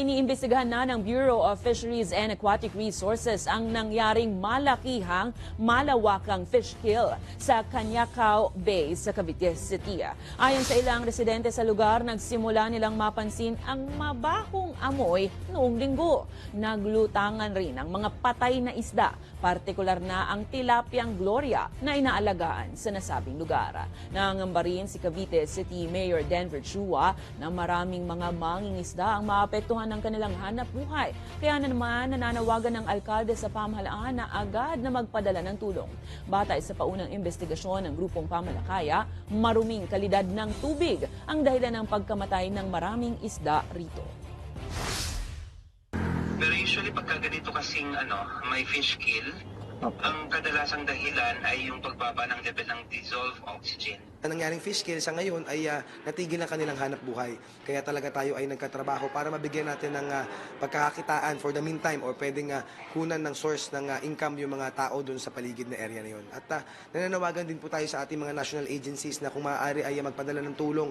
iniimbestigahan na ng Bureau of Fisheries and Aquatic Resources ang nangyaring malakihang malawakang fish kill sa Canyacao Bay sa Cavite City. Ayon sa ilang residente sa lugar, nagsimula nilang mapansin ang mabahong amoy noong linggo. Naglutangan rin ang mga patay na isda, partikular na ang tilapyang Gloria na inaalagaan sa nasabing lugar. Nangamba rin si Cavite City Mayor Denver Chua na maraming mga mangingisda ang maapektuhan ng kanilang hanap buhay. Kaya naman nananawagan ng alkalde sa pamahalaan na agad na magpadala ng tulong. Batay sa paunang investigasyon ng grupong pamalakaya, maruming kalidad ng tubig ang dahilan ng pagkamatay ng maraming isda rito. Pero usually pagka ganito kasing may fish kill, ang kadalasang dahilan ay yung pagbaba ng level ng dissolved oxygen. Ang nangyaring fish kill sa ngayon ay natigil ang kanilang hanap buhay. Kaya talaga tayo ay nagkatrabaho para mabigyan natin ng pagkakakitaan for the meantime or pwedeng kunan ng source ng income yung mga tao doon sa paligid na area na yun. At nananawagan din po tayo sa ating mga national agencies na kung maaari ay magpadala ng tulong.